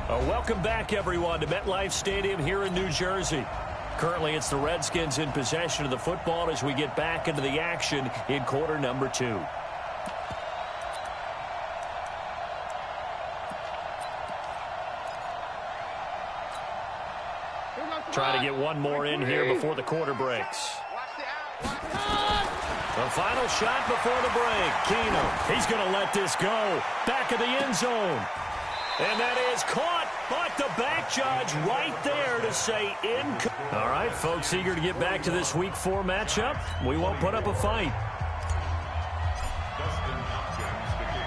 Welcome back, everyone, to MetLife Stadium here in New Jersey. Currently, it's the Redskins in possession of the football as we get back into the action in quarter number 2. Trying to get one more in here before the quarter breaks. The final shot before the break. Keenum, he's going to let this go. Back of the end zone. And that is caught, but the back judge right there to say All right, folks, eager to get back to this Week 4 matchup. We won't put up a fight.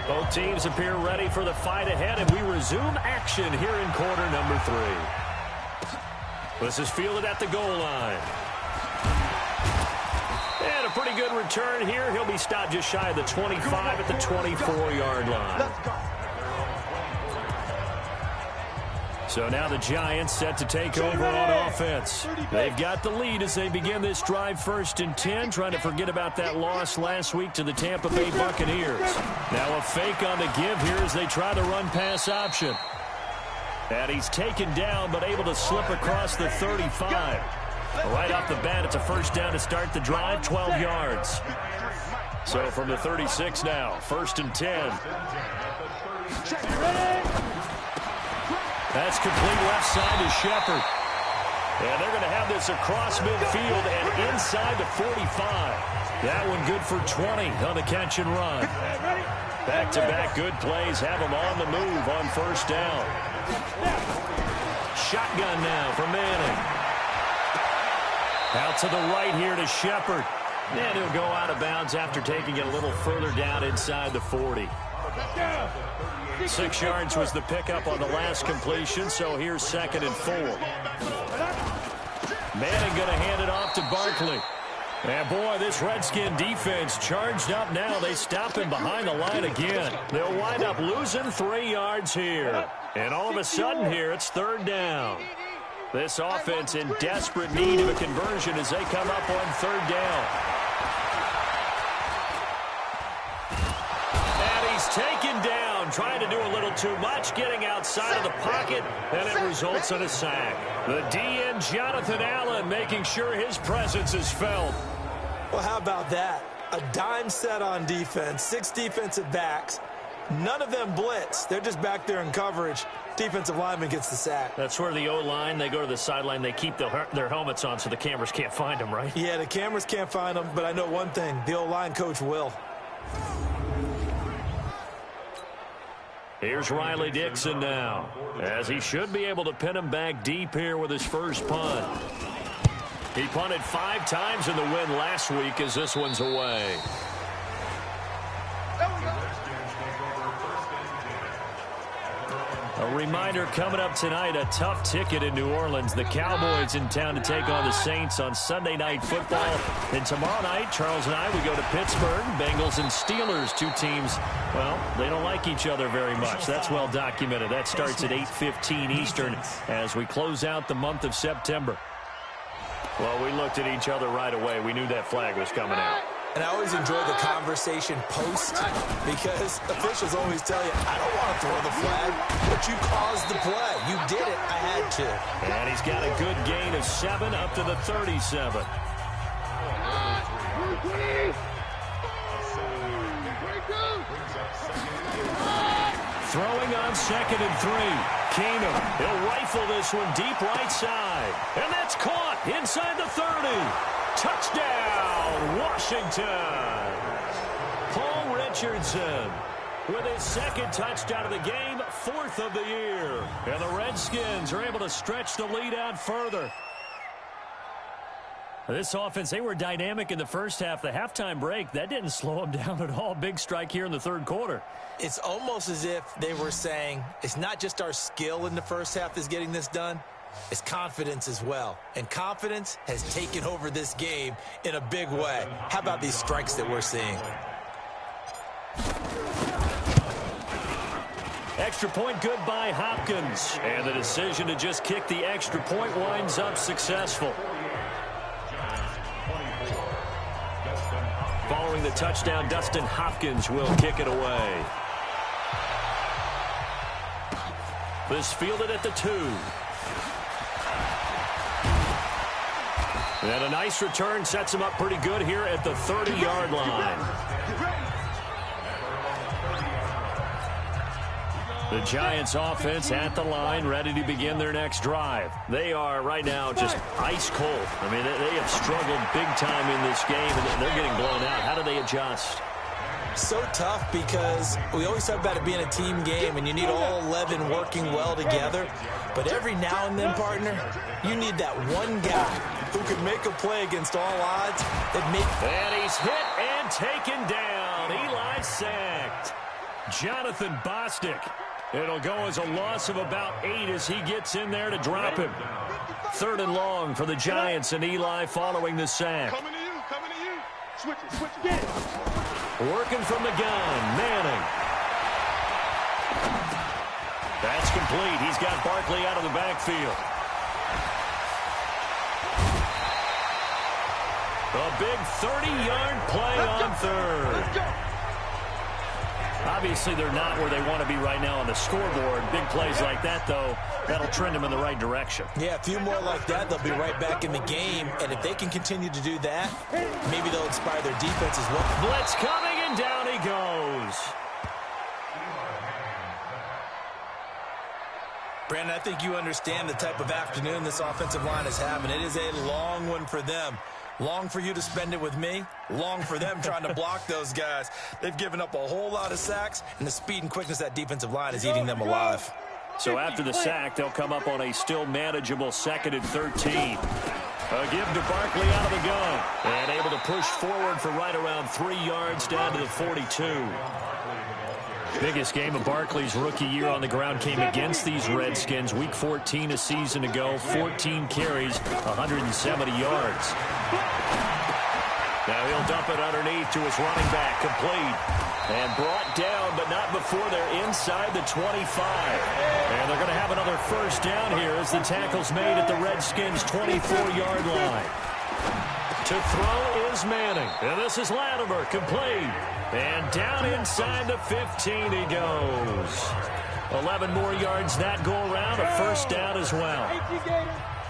Both teams appear ready for the fight ahead, and we resume action here in quarter number 3. This is fielded at the goal line. And a pretty good return here. He'll be stopped just shy of the 25 at the 24-yard line. So now the Giants set to take over on offense. They've got the lead as they begin this drive 1st and 10, trying to forget about that loss last week to the Tampa Bay Buccaneers. Now a fake on the give here as they try the run-pass option. And he's taken down but able to slip across the 35. Right off the bat, it's a first down to start the drive, 12 yards. So from the 36 now, 1st and 10. That's complete left side to Shepard. And they're going to have this across midfield and inside the 45. That one good for 20 on the catch and run. Back-to-back good plays have them on the move on 1st down. Shotgun now for Manning. Out to the right here to Shepard. And he'll go out of bounds after taking it a little further down inside the 40. 6 yards was the pickup on the last completion, so here's 2nd and 4. Manning going to hand it off to Barkley. And boy, this Redskin defense charged up now. They stop him behind the line again. They'll wind up losing 3 yards here. And all of a sudden here, it's 3rd down. This offense in desperate need of a conversion as they come up on 3rd down. And he's taken down, trying to do a little too much, getting outside of the pocket, and it results in a sack. The DN, Jonathan Allen, making sure his presence is felt. Well, how about that? A dime set on defense, 6 defensive backs. None of them blitz. They're just back there in coverage. Defensive lineman gets the sack. That's where the O-line, they go to the sideline, they keep their helmets on so the cameras can't find them, right? Yeah, the cameras can't find them, but I know one thing. The O-line coach will. Here's Riley Dixon now, as he should be able to pin him back deep here with his first punt. He punted 5 times in the win last week as this one's away. A reminder coming up tonight, a tough ticket in New Orleans. The Cowboys in town to take on the Saints on Sunday Night Football. And tomorrow night, Charles and I, we go to Pittsburgh. Bengals and Steelers, 2 teams, well, they don't like each other very much. That's well documented. That starts at 8:15 Eastern as we close out the month of September. Well, we looked at each other right away. We knew that flag was coming out. And I always enjoy the conversation post because officials always tell you, I don't want to throw the flag, but you caused the play. You did it. I had to. And he's got a good gain of 7 up to the 37. Throwing on 2nd and 3. Keenum, he'll rifle this one deep right side. And that's caught inside the 30. Touchdown, Washington. Paul Richardson with his 2nd touchdown of the game, 4th of the year. And the Redskins are able to stretch the lead out further. This offense, they were dynamic in the first half. The halftime break, that didn't slow them down at all. Big strike here in the 3rd quarter. It's almost as if they were saying, it's not just our skill in the first half that's getting this done. It's confidence as well. And confidence has taken over this game in a big way. How about these strikes that we're seeing? Extra point good by Hopkins. And the decision to just kick the extra point winds up successful. Following the touchdown, Dustin Hopkins will kick it away. This fielded at the 2. And a nice return sets him up pretty good here at the 30-yard line. The Giants offense at the line, ready to begin their next drive. They are right now just ice cold. I mean, they have struggled big time in this game, and they're getting blown out. How do they adjust? So tough because we always talk about it being a team game, and you need all 11 working well together. But every now and then, partner, you need that one guy who can make a play against all odds. And he's hit and taken down. Eli sacked. Jonathan Bostic. It'll go as a loss of about 8 as he gets in there to drop him. 3rd and long for the Giants, and Eli following the sack. Coming to you. Switch it again. Working from the gun, Manning. That's complete. He's got Barkley out of the backfield. A big 30-yard play on 3rd. Let's go. Obviously, they're not where they want to be right now on the scoreboard. Big plays like that, though, that'll trend them in the right direction. Yeah, a few more like that, they'll be right back in the game. And if they can continue to do that, maybe they'll inspire their defense as well. Blitz coming, and down he goes. Brandon, I think you understand the type of afternoon this offensive line is having. It is a long one for them. Long for you to spend it with me. Long for them trying to block those guys. They've given up a whole lot of sacks, and the speed and quickness of that defensive line is eating them alive. So after the sack, they'll come up on a still manageable 2nd and 13. A give to Barkley out of the gun. And able to push forward for right around 3 yards down to the 42. Biggest game of Barkley's rookie year on the ground came against these Redskins. Week 14 a season ago, 14 carries, 170 yards. Now he'll dump it underneath to his running back, complete. And brought down, but not before they're inside the 25. And they're going to have another first down here as the tackle's made at the Redskins' 24-yard line. To throw is Manning. And this is Latimer, complete. And down inside the 15 he goes. 11 more yards that go around, a first down as well.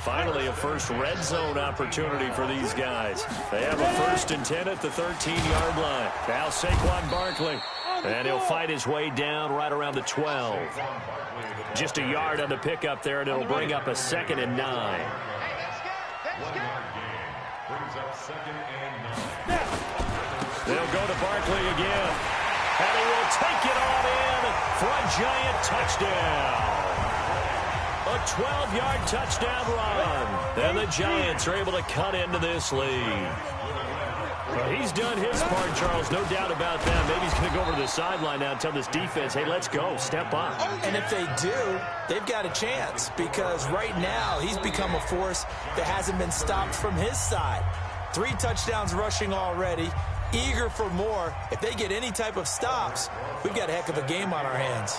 Finally, a first red zone opportunity for these guys. They have a 1st and 10 at the 13-yard line. Now Saquon Barkley. And he'll fight his way down right around the 12. Just a yard on the pickup there, and it'll bring up a 2nd and 9. They'll go to Barkley again. And he will take it on in for a Giant touchdown. A 12-yard touchdown run. And the Giants are able to cut into this lead. Well, he's done his part, Charles, no doubt about that. Maybe he's going to go over to the sideline now and tell this defense, hey, let's go, step up. And if they do, they've got a chance because right now he's become a force that hasn't been stopped from his side. 3 touchdowns rushing already, eager for more. If they get any type of stops, we've got a heck of a game on our hands.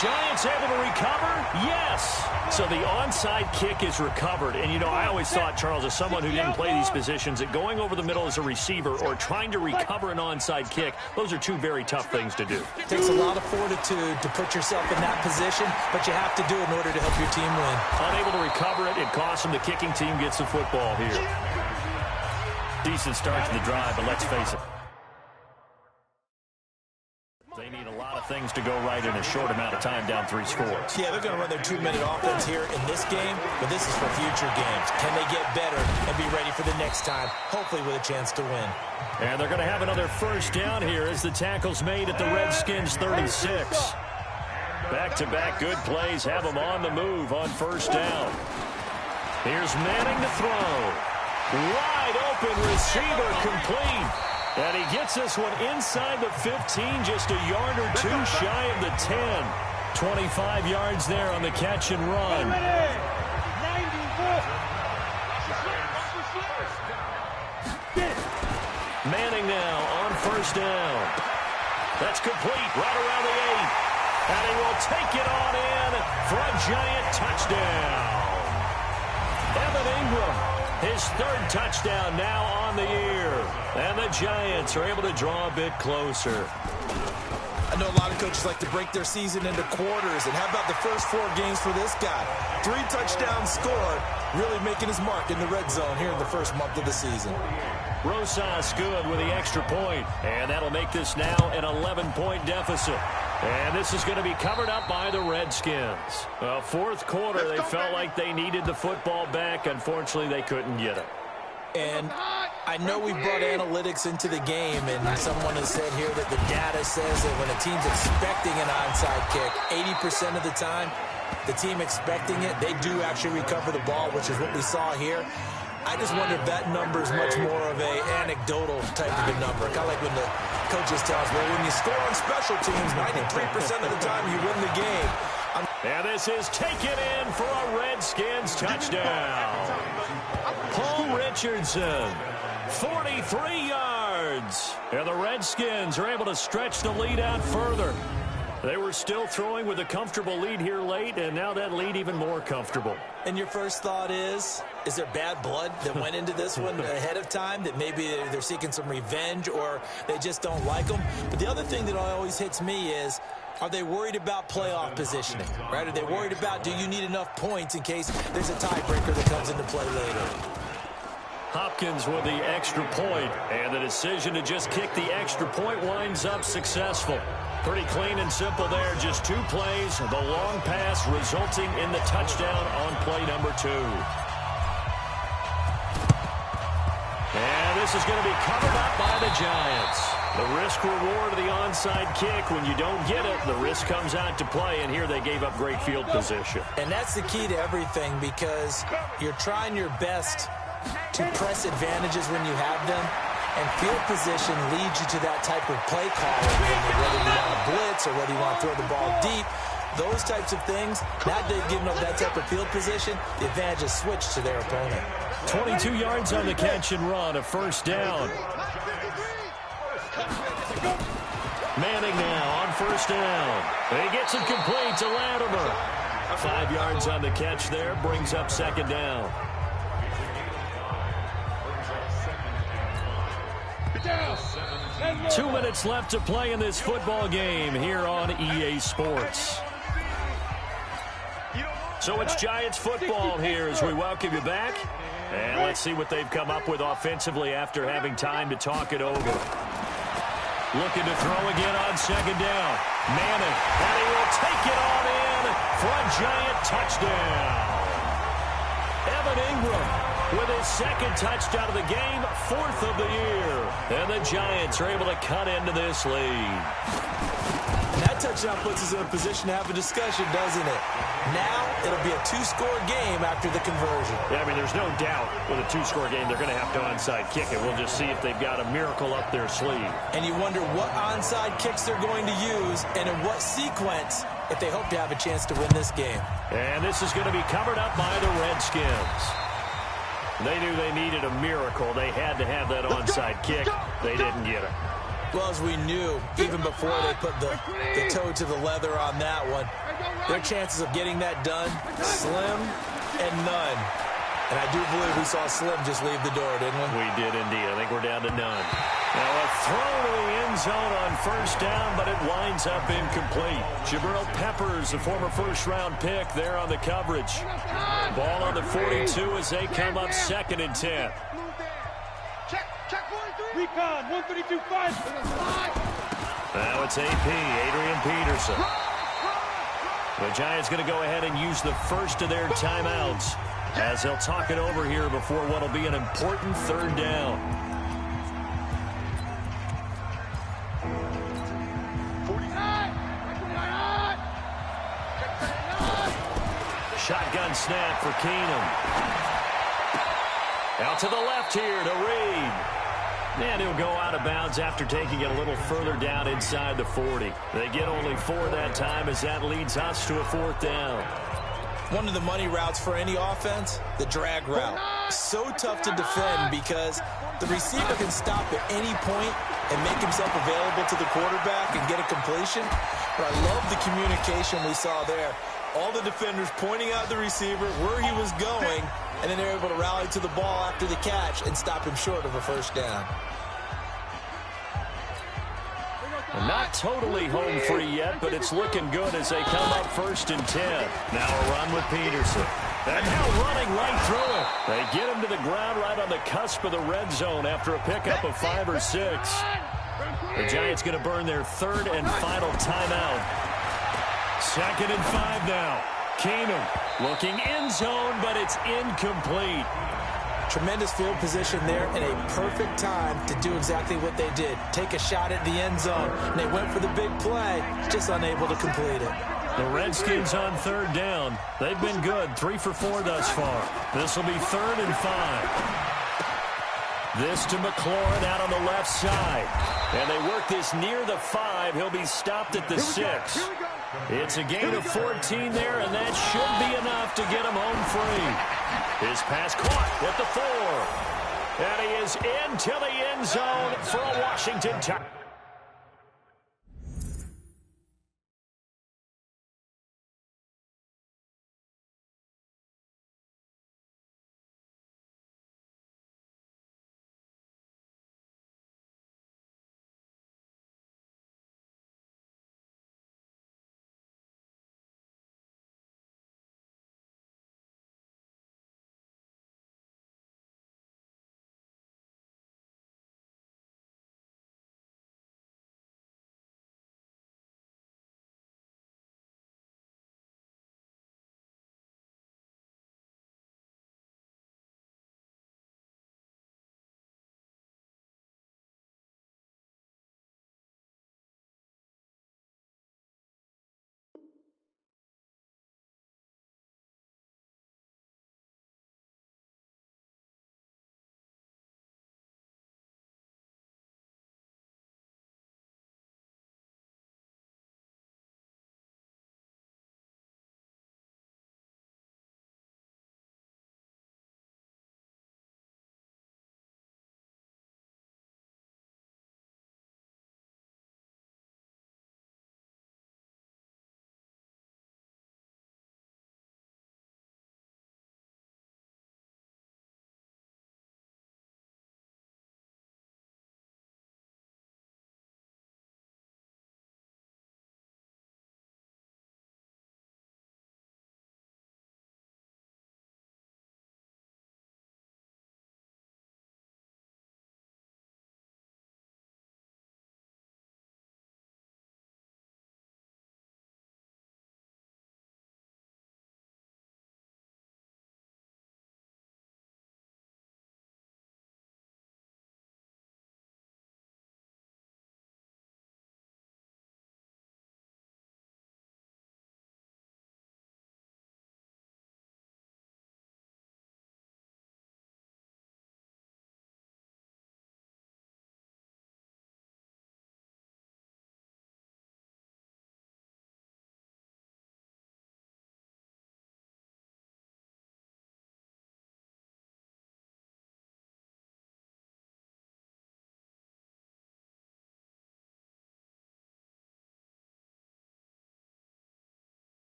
Giants able to recover? Yes. So the onside kick is recovered. And, you know, I always thought, Charles, as someone who didn't play these positions, that going over the middle as a receiver or trying to recover an onside kick, those are 2 very tough things to do. It takes a lot of fortitude to put yourself in that position, but you have to do it in order to help your team win. Unable to recover it, it costs them. The kicking team gets the football here. Decent start to the drive, but let's face it. They need a lot of things to go right in a short amount of time, down 3 scores. Yeah, they're going to run their 2-minute offense here in this game, but this is for future games. Can they get better and be ready for the next time, hopefully with a chance to win? And they're going to have another first down here as the tackle's made at the Redskins' 36. Back-to-back good plays have them on the move on first down. Here's Manning to throw. Wide open receiver, complete. And he gets this one inside the 15, just a yard or 2 shy of the 10. 25 yards there on the catch and run. Manning now on first down. That's complete right around the 8. And he will take it on in for a Giant touchdown. Evan Ingram, his 3rd touchdown now on the year. And And the Giants are able to draw a bit closer. I know a lot of coaches like to break their season into quarters. And how about the first 4 games for this guy? 3 touchdowns scored, really making his mark in the red zone here in the first month of the season. Rosas good with the extra point, and that'll make this now an 11-point deficit. And this is going to be covered up by the Redskins. Well, fourth quarter, they felt like they needed the football back. Unfortunately, they couldn't get it. And I know we brought analytics into the game, and someone has said here that the data says that when a team's expecting an onside kick, 80% of the time, the team expecting it, they do actually recover the ball, which is what we saw here. I just wonder if that number is much more of a anecdotal type of a number. Kind of like when the coaches tell us, well, when you score on special teams, 93% of the time you win the game. And this is taken in for a Redskins touchdown. Paul Richardson, 43 yards. And the Redskins are able to stretch the lead out further. They were still throwing with a comfortable lead here late, and now that lead even more comfortable. And your first thought is there bad blood that went into this one ahead of time, that maybe they're seeking some revenge or they just don't like them? But the other thing that always hits me is, are they worried about playoff positioning, right? Are they worried about, do you need enough points in case there's a tiebreaker that comes into play later? Hopkins with the extra point, and the decision to just kick the extra point winds up successful. Pretty clean and simple there. Just 2 plays. The long pass resulting in the touchdown on play number 2. And this is going to be covered up by the Giants. The risk-reward of the onside kick. When you don't get it, the risk comes out to play, and here they gave up great field position. And that's the key to everything, because you're trying your best to press advantages when you have them. And field position leads you to that type of play calling, whether you want to blitz or whether you want to throw the ball deep. Those types of things, now they've given up that type of field position, the advantage is switched to their opponent. 22 yards on the catch and run, a first down. Manning now on first down. He gets it complete to Latimer. 5 yards on the catch there, brings up second down. Down. 2 minutes left to play in this football game here on EA Sports. So it's Giants football here as we welcome you back. And let's see what they've come up with offensively after having time to talk it over. Looking to throw again on second down. Manning, and he will take it on in for a Giant touchdown. Evan Ingram with his second touchdown of the game, 4th of the year. And the Giants are able to cut into this lead. That touchdown puts us in a position to have a discussion, doesn't it? Now it'll be a 2-score game after the conversion. Yeah, I mean, there's no doubt with a 2-score game they're going to have to onside kick it. We'll just see if they've got a miracle up their sleeve. And you wonder what onside kicks they're going to use and in what sequence if they hope to have a chance to win this game. And this is going to be covered up by the Redskins. They knew they needed a miracle. They had to have that onside kick. They didn't get it. Well, as we knew, even before they put the toe to the leather on that one, their chances of getting that done, slim and none. And I do believe we saw Slim just leave the door, didn't we? We did indeed. I think we're down to none. Now a throw to the end zone on first down, but it winds up incomplete. Jabril Peppers, a former first-round pick, there on the coverage. Ball on the 42 as they come up 2nd and 10. Check 43. Recon, 132-5. Now it's AP, Adrian Peterson. The Giants going to go ahead and use the first of their timeouts as they'll talk it over here before what will be an important 3rd down. 49. Shotgun snap for Keenum. Out to the left here to Reed. And he'll go out of bounds after taking it a little further down inside the 40. They get only 4 that time as that leads us to a 4th down. One of the money routes for any offense, the drag route. So tough to defend because the receiver can stop at any point and make himself available to the quarterback and get a completion. But I love the communication we saw there. All the defenders pointing out the receiver, where he was going, and then they're able to rally to the ball after the catch and stop him short of a first down. And not totally home free yet, but it's looking good as they come up 1st and 10. Now a run with Peterson. And now running right through it. They get him to the ground right on the cusp of the red zone after a pickup of 5 or 6. The Giants going to burn their 3rd and final timeout. 2nd and 5 now. Keenum looking end zone, but it's incomplete. Tremendous field position there and a perfect time to do exactly what they did. Take a shot at the end zone. And they went for the big play, just unable to complete it. The Redskins on 3rd down. They've been good, 3 for 4 thus far. This will be 3rd and 5. This to McLaurin out on the left side. And they work this near the 5. He'll be stopped at the 6. It's a gain of 14 there, and that should be enough to get him home free. His pass caught at the 4. And he is into the end zone for a Washington touchdown.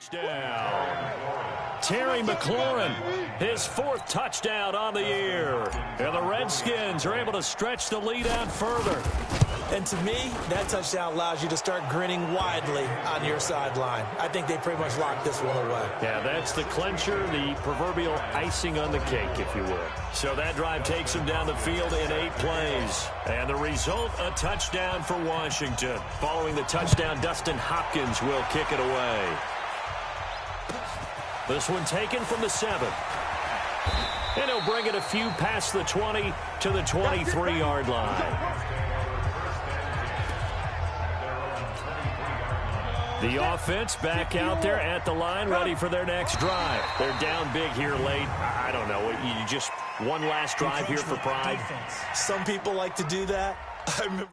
Touchdown. Terry McLaurin, his 4th touchdown on the year. And the Redskins are able to stretch the lead out further. And to me, that touchdown allows you to start grinning widely on your sideline. I think they pretty much locked this one away. Yeah, that's the clincher, the proverbial icing on the cake, if you will. So that drive takes them down the field in 8 plays. And the result, a touchdown for Washington. Following the touchdown, Dustin Hopkins will kick it away. This one taken from the 7. And he'll bring it a few past the 20 to the 23-yard line. The offense back out there at the line, ready for their next drive. They're down big here late. I don't know. You just one last drive here for pride. Some people like to do that. I remember